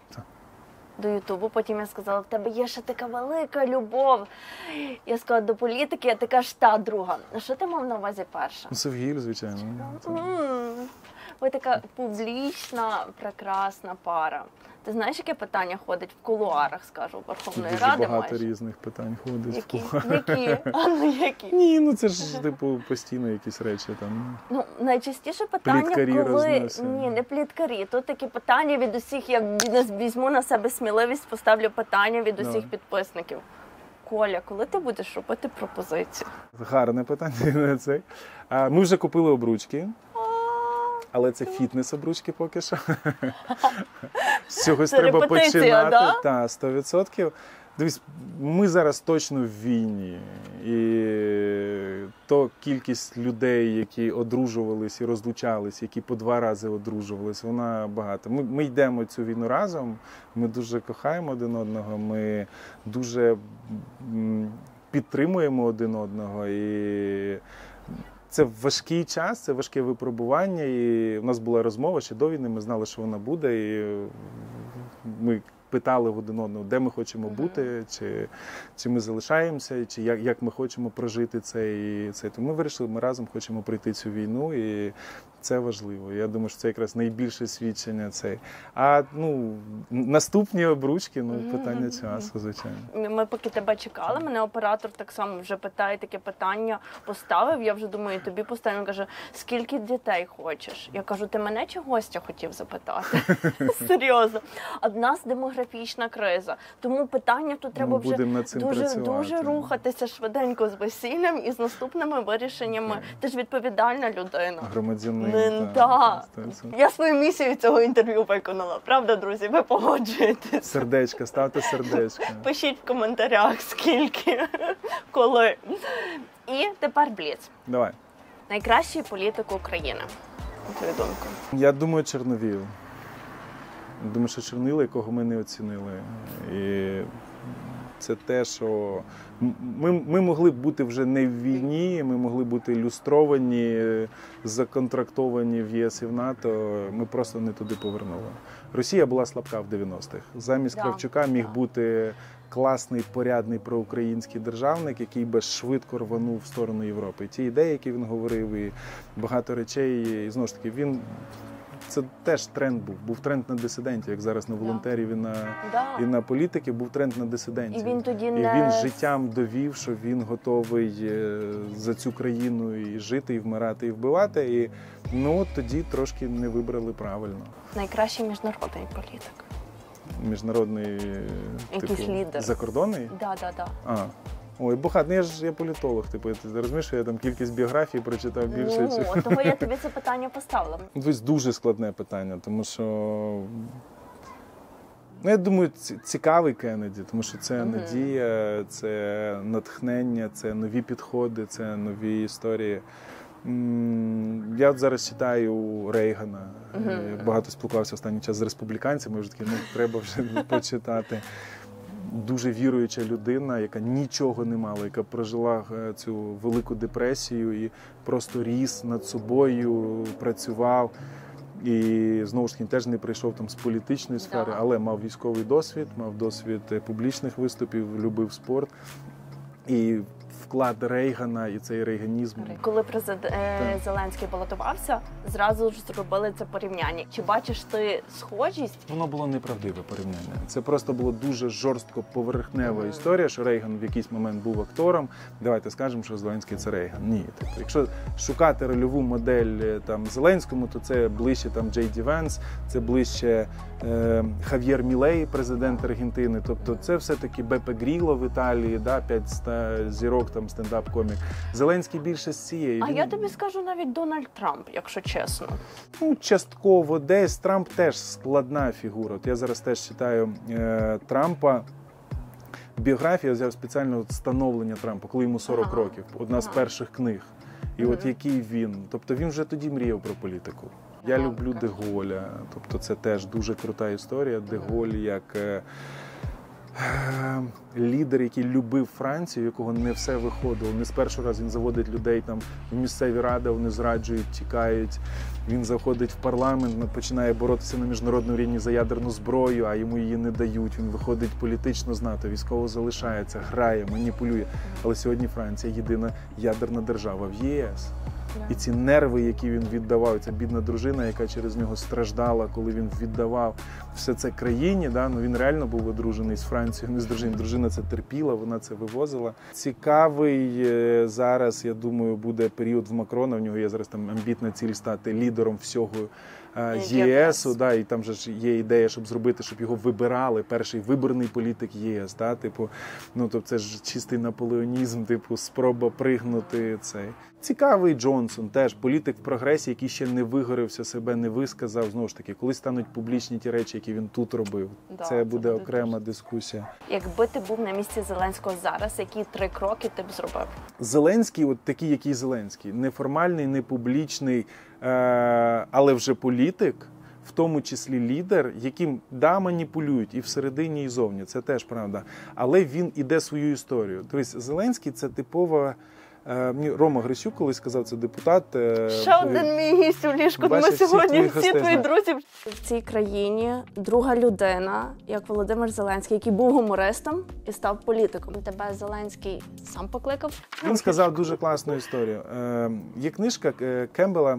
до Ютубу. Потім я сказала, в тебе є ще така велика любов. Я сказала, до політики, а така ж та друга. Що ти мав на увазі перша? Ну, Совгіль, звичайно. Ви така публічна, прекрасна пара. Ти знаєш, яке питання ходить в кулуарах, скажу, Верховної Дуже Ради багато майже? різних питань ходить. Які? Які? А ну які? Ні, ну це ж типу постійно якісь речі там. Ну, найчастіше питання, Пліткарі коли... розносять. Ні, не пліткарі. Тут такі питання від усіх, я візьму на себе сміливість, поставлю питання від усіх Давай. підписників. Коля, коли ти будеш робити пропозицію? Гарне питання на це. Ми вже купили обручки. Але це фітнес-обручки поки що. З чогось Це треба репетиція, починати. да? Так, 100%. Дивись, ми зараз точно в війні. І то кількість людей, які одружувались і розлучались, які по 2 рази одружувались, вона багата. Ми йдемо цю війну разом, ми дуже кохаємо один одного, ми дуже підтримуємо один одного. І це важкий час, це важке випробування, і в нас була розмова ще до війни, ми знали, що вона буде, і ми питали один одного, де ми хочемо бути, чи ми залишаємося, чи як ми хочемо прожити це. Тому ми вирішили, ми разом хочемо пройти цю війну, і це важливо. Я думаю, що це якраз найбільше свідчення. А наступні обручки, питання часу, звичайно. Ми поки тебе чекали, мене оператор так само вже питає, таке питання поставив. Я вже думаю, тобі поставив. Він каже, скільки дітей хочеш? Я кажу, ти мене чи гостя хотів запитати? Серйозно. А в нас демографічна криза. Тому питання тут треба вже дуже рухатися швиденько з весіллям і з наступними вирішеннями. Ти ж відповідальна людина. Громадянин. Так. Я свою місію цього інтерв'ю виконала. Правда, друзі? Ви погоджуєтесь? Сердечко, ставте сердечко. Пишіть в коментарях, скільки, коли. І тепер бліц. Давай. Найкращий політик України, на твою думку? Я думаю, Чорновіл. Думаю, що чорнила, якого ми не оцінили. І це те, що ми могли б бути вже не в війні, ми могли бути ілюстровані, законтрактовані в ЄС і в НАТО, ми просто не туди повернули. Росія була слабка в 90-х. Замість Кравчука міг бути класний, порядний проукраїнський державник, який би швидко рванув в сторону Європи. І ті ідеї, які він говорив, і багато речей, і знову ж таки, він... Це теж тренд був тренд на дисидентів, як зараз на волонтерів і на політиків, був тренд на дисидентів. І він тоді І він життям довів, що він готовий за цю країну і жити, і вмирати, і вбивати. І от тоді трошки не вибрали правильно. Найкращий міжнародний політик. Міжнародний, якийсь лідер. Закордонний? Да. Ой, багато. Я політолог, ти розумієш, що я там кількість біографій прочитав більше. Того я тобі це питання поставила. Тобто дуже складне питання, тому що, я думаю, цікавий Кеннеді, тому що це надія, це натхнення, це нові підходи, це нові історії. Я от зараз читаю Рейгана, багато спілкувався останній час з республіканцями, вже таки, треба вже почитати. Дуже віруюча людина, яка нічого не мала, яка прожила цю велику депресію і просто ріс над собою, працював. І, знову ж таки, теж не прийшов там з політичної сфери, але мав військовий досвід, мав досвід публічних виступів, любив спорт. І вклад Рейгана і цей рейганізм. Коли президент Зеленський балотувався, зразу ж зробили це порівняння. Чи бачиш ти схожість? Воно було неправдиве порівняння. Це просто було дуже жорстко поверхнева історія, що Рейган в якийсь момент був актором. Давайте скажемо, що Зеленський – це Рейган. Ні. Якщо шукати рольову модель там Зеленському, то це ближче там Джей Ді Венс, це ближче Хав'єр Мілей, президент Аргентини. Тобто це все-таки Бепе Гріло в Італії, 5 зірок, там стендап-комік. Зеленський більше з цієї. А я тобі скажу навіть Дональд Трамп, якщо чесно. Частково десь. Трамп теж складна фігура. От я зараз теж читаю Трампа. Біографія, я взяв спеціально становлення Трампа, коли йому 40 років. Одна з перших книг. І от який він. Тобто він вже тоді мріяв про політику. Я люблю Де Голля. Тобто це теж дуже крута історія. Де Голь як лідер, який любив Францію, якого не все виходило. Не з першого разу він заводить людей там в місцеві ради, вони зраджують, тікають. Він заходить в парламент, починає боротися на міжнародному рівні за ядерну зброю, а йому її не дають. Він виходить політично з НАТО, військово залишається, грає, маніпулює. Але сьогодні Франція єдина ядерна держава в ЄС. І ці нерви, які він віддавав, ця бідна дружина, яка через нього страждала, коли він віддавав все це країні, він реально був одружений з Францією, не з дружиною. Дружина це терпіла, вона це вивозила. Цікавий зараз, я думаю, буде період в Макрона, в нього є зараз там амбітна ціль стати лідером всього ЄС, і там же ж є ідея, щоб зробити, щоб його вибирали, перший виборний політик ЄС, тобто це ж чистий наполеонізм, спроба пригнути цей. Цікавий Джонсон, теж політик в прогресі, який ще не вигорився, себе не висказав, знову ж таки, коли стануть публічні ті речі, які він тут робив. Це буде окрема дискусія. Якби ти був на місці Зеленського зараз, які 3 кроки ти б зробив? Зеленський, от такий, який Зеленський, неформальний, не публічний, але вже політик, в тому числі лідер, яким, маніпулюють і всередині, і зовні, це теж правда, але він іде свою історію. Тобто Зеленський – це типова... Рома Грищук колись сказав, це депутат. Ще один мій гість у ліжку. Ми сьогодні всі твої друзі. В цій країні друга людина, як Володимир Зеленський, який був гумористом і став політиком. Тебе Зеленський сам покликав? Він сказав дуже класну історію. Є книжка Кембела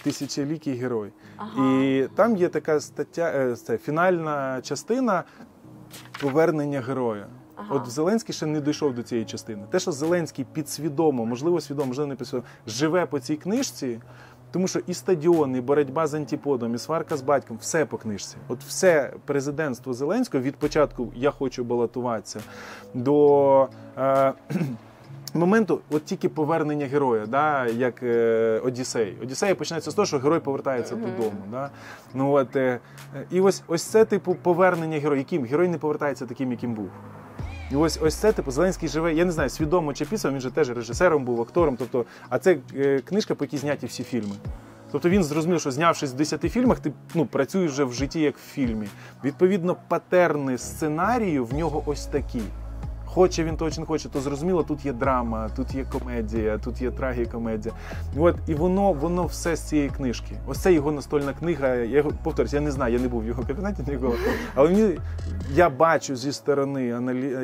«Тисячолікий герой». І там є така стаття, це фінальна частина повернення героя. От Зеленський ще не дійшов до цієї частини. Те, що Зеленський підсвідомо, можливо свідомо, можливо не підсвідомо, живе по цій книжці, тому що і стадіон, і боротьба з антиподом, і сварка з батьком, все по книжці. От все президентство Зеленського від початку «я хочу балотуватися» до моменту от тільки повернення героя, як Одіссей. Одіссея починається з того, що герой повертається додому. І ось це типу повернення героя. Яким? Герой не повертається таким, яким був. І ось це, Зеленський живе, я не знаю, свідомо чи після, він же теж режисером був, актором, а це книжка, по якій зняті всі фільми. Тобто він зрозумів, що знявшись в 10 фільмах, ти працюєш вже в житті як в фільмі. Відповідно, патерни сценарію в нього ось такі. Хоче він того чи не хоче, то зрозуміло, тут є драма, тут є комедія, тут є трагікомедія. І воно все з цієї книжки. Ось це його настольна книга. Повторюсь, я не знаю, я не був в його кабінеті ніколи. Але я бачу зі сторони,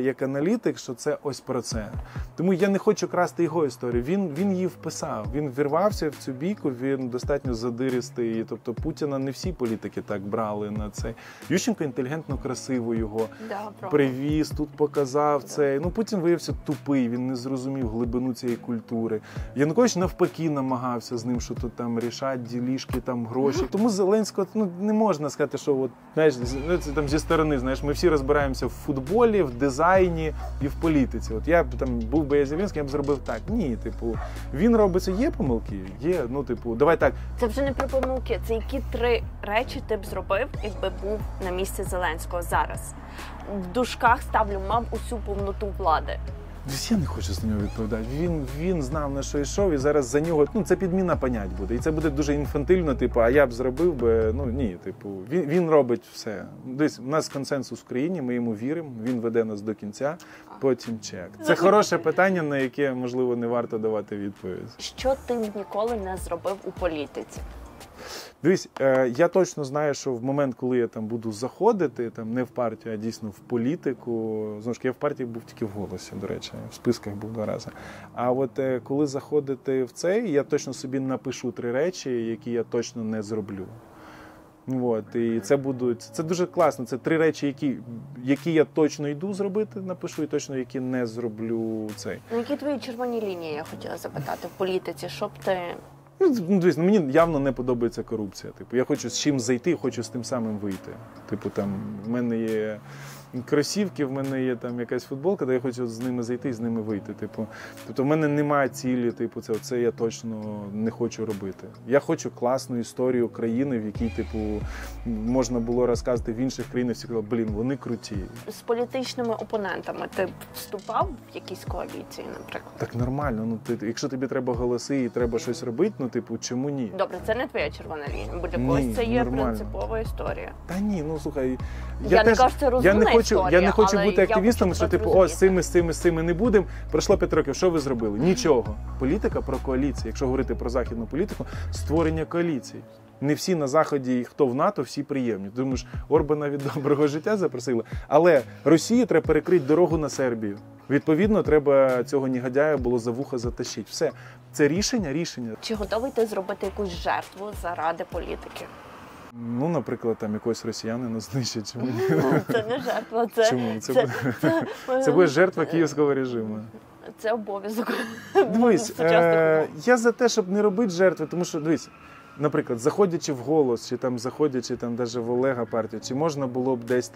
як аналітик, що це ось про це. Тому я не хочу красти його історію. Він її вписав, він вірвався в цю бійку, він достатньо задиристий. Тобто Путіна не всі політики так брали на це. Ющенко інтелігентно, красиво його привіз, тут показав це. Путін виявився тупий, він не зрозумів глибину цієї культури. Янукович навпаки намагався з ним, що тут там рішать, ділішки, там гроші. Тому Зеленського не можна сказати, що це там зі сторони, ми всі розбираємося в футболі, в дизайні і в політиці. Я був би я Зеленський, я б зробив так. Ні, він робиться, є помилки? Є, давай так. Це вже не про помилки, це які 3 речі ти б зробив, якби був на місці Зеленського зараз? В дужках ставлю, мав усю повноту влади. Я не хочу з нього відповідати. Він знав, на що йшов, і зараз за нього, це підміна понять буде. І це буде дуже інфантильно, а я б зробив би, ні, він робить все. Десь, у нас консенсус в країні, ми йому віримо, він веде нас до кінця, потім чек. Це хороше питання, на яке, можливо, не варто давати відповідь. Що ти ніколи не зробив у політиці? Дивись, я точно знаю, що в момент, коли я буду заходити, не в партію, а дійсно в політику, знову ж таки, я в партії був тільки в «Голосі», до речі, в списках був 2 рази. А коли заходити в цей, я точно собі напишу 3 речі, які я точно не зроблю. І це дуже класно, це 3 речі, які я точно йду зробити, напишу, і точно які не зроблю цей. Які твої червоні лінії, я хотіла запитати, в політиці, що б ти... Дивись, мені явно не подобається корупція. Я хочу з чим зайти, хочу з тим самим вийти. В мене є кросівки, в мене є якась футболка, де я хочу з ними зайти і з ними вийти. Тобто в мене немає цілі, це я точно не хочу робити. Я хочу класну історію країни, в якій можна було розказати в інших країнах, всі казали, вони круті. З політичними опонентами ти вступав в якісь коаліції, наприклад? Так нормально. Якщо тобі треба голоси і треба щось робити, чому ні? Добре, це не твоя червона лінія, бо для когось це є нормально. Принципова історія. Та ні, слухай, я не кажу, це розумна історія, я не хочу але бути активістом, що з цими не будемо. Пройшло 5 років, що ви зробили? Нічого. Політика про коаліції. Якщо говорити про західну політику, створення коаліцій. Не всі на Заході, хто в НАТО, всі приємні. Думаєш, Орбана від доброго життя запросили. Але Росії треба перекрити дорогу на Сербію. Відповідно, треба цього негодяя було за вуха затащити. Все. Це рішення. Чи готовий ти зробити якусь жертву заради політики? Наприклад, якогось росіянина знищить. Чому ні? Це не жертва, це... Чому? Це буде жертва київського режиму. Це обов'язок. Дивись, я за те, щоб не робити жертви, тому що, дивись, наприклад, заходячи в «Голос», чи заходячи навіть в Олега партію, чи можна було б десь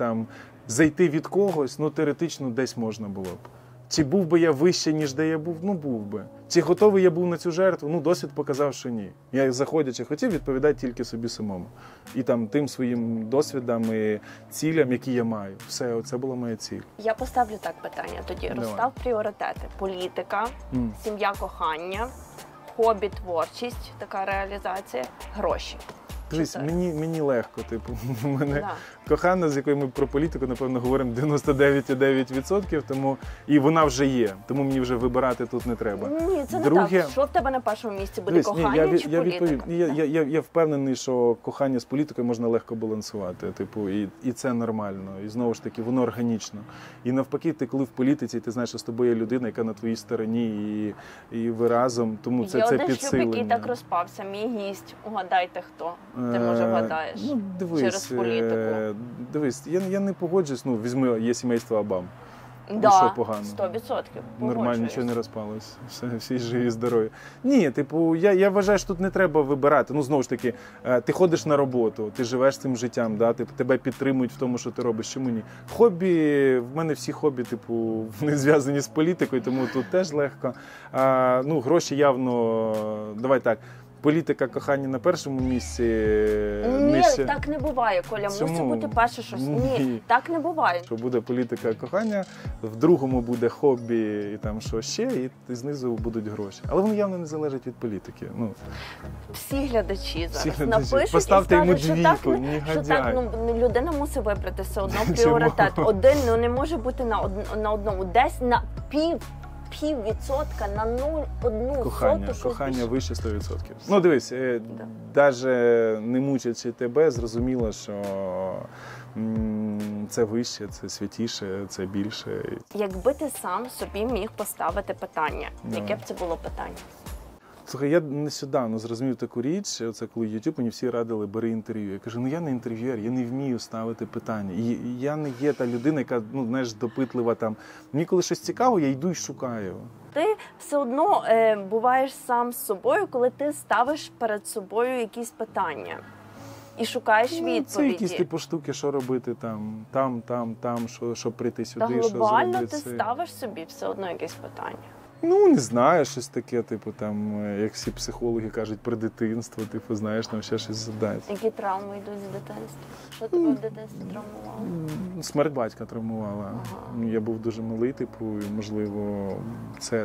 зайти від когось, теоретично десь можна було б. Чи був би я вище, ніж де я був? Був би. Чи готовий я був на цю жертву? Досвід показав, що ні. Я, заходячи, хотів відповідати тільки собі самому. І тим своїм досвідам і цілям, які я маю. Все, це була моя ціль. Я поставлю так питання тоді. Давай. Розстав пріоритети. Політика, сім'я, кохання, хобі, творчість, така реалізація, гроші. Дивись, мені легко, у мене кохана, з якою ми про політику, напевно, говоримо 99,9%, тому і вона вже є, тому мені вже вибирати тут не треба. Ні, це не так. Що в тебе на першому місці буде, кохання чи політика? Я впевнений, що кохання з політикою можна легко балансувати, і це нормально, і знову ж таки, воно органічно. І навпаки, ти коли в політиці, ти знаєш, що з тобою є людина, яка на твоїй стороні, і ви разом, тому це підсилення. Є один шлюб, який так розпався, мій гість, угадайте хто. Ти, може, вгадаєш через політику. Дивись, я не погоджуюсь, візьми, є сімейство Обам. Да, що погано? 100%. Нормально, нічого не розпалось. Всі живі, здорові. Ні, я вважаю, що тут не треба вибирати. Знову ж таки, ти ходиш на роботу, ти живеш цим життям, тебе підтримують в тому, що ти робиш. Чому ні? Хобі, в мене всі хобі, не зв'язані з політикою, тому тут теж легко. Гроші явно, давай так, політика кохання на першому місці. Ні, нижче. так не буває, Коля. Мусить Чому? бути перше щось. Ні, Ні. так не буває. Що буде політика кохання, в другому буде хобі і там що ще, і знизу будуть гроші. Але воно явно не залежить від політики. Ну, Всі глядачі зараз Всі глядачі. напишуть Поставте і йому скажуть, що так, двійку, що так, негодяй. людина мусить вибрати все одно Чому? пріоритет. Один, не може бути на одному. Десь на піввідсотка, на 0,1 кохання. щось Кохання більше. вище 100%. Ну дивись, навіть не мучачи тебе, зрозуміло, що це вище, це святіше, це більше. Якби ти сам собі міг поставити питання, Давай. яке б це було питання? Слухай, я нещодавно зрозумів таку річ, це коли YouTube, мені всі радили, бери інтерв'ю. Я кажу, я не інтерв'юер, я не вмію ставити питання. І я не є та людина, яка, знаєш, допитлива там. Мені коли щось цікаво, я йду і шукаю. Ти все одно буваєш сам з собою, коли ти ставиш перед собою якісь питання і шукаєш відповіді. Це якісь типу штуки, що робити там, щоб прийти сюди, Та що глобально зробити. ти ставиш собі все одно якесь питання. Ну, не знаю, щось таке, типу, там, як всі психологи кажуть про дитинство, типу, знаєш, там ще щось задати. Які травми йдуть з дитинства? Що тебе в дитинстві травмувало? Смерть батька травмувала. Ага. Я був дуже малий, типу, і, можливо,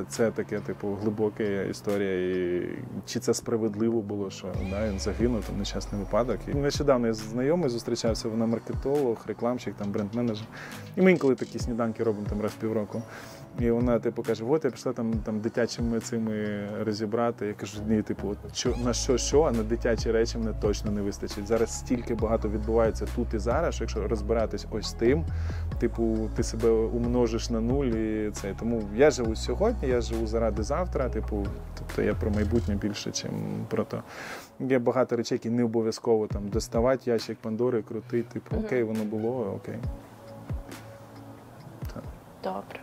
це таке, типу, глибока історія. І чи це справедливо було, що він загинув, там нещасний випадок. І нещодавно я з знайомий зустрічався, вона маркетолог, рекламщик, там бренд-менеджер. І ми інколи такі сніданки робимо там раз в півроку. І вона, типу, каже, от я пішла там дитячими цими розібрати. Я кажу, ні, типу, на що, а на дитячі речі мене точно не вистачить. Зараз стільки багато відбувається тут і зараз, що якщо розбиратись ось з тим, типу, ти себе умножиш на нуль і це. Тому я живу сьогодні, я живу заради завтра, типу, тобто я про майбутнє більше, ніж про то. Є багато речей, які не обов'язково там доставати, ящик Пандори, крутий, типу, окей, воно було, окей. Так. Добре.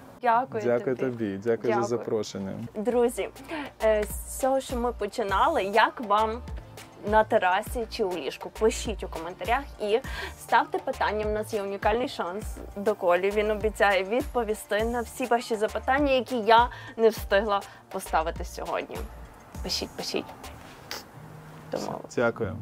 Дякую тобі. Дякую за запрошення. Друзі, з цього, що ми починали, як вам на терасі чи у ліжку? Пишіть у коментарях і ставте питання. В нас є унікальний шанс до Колі. Він обіцяє відповісти на всі ваші запитання, які я не встигла поставити сьогодні. Пишіть. Домовились. Дякую.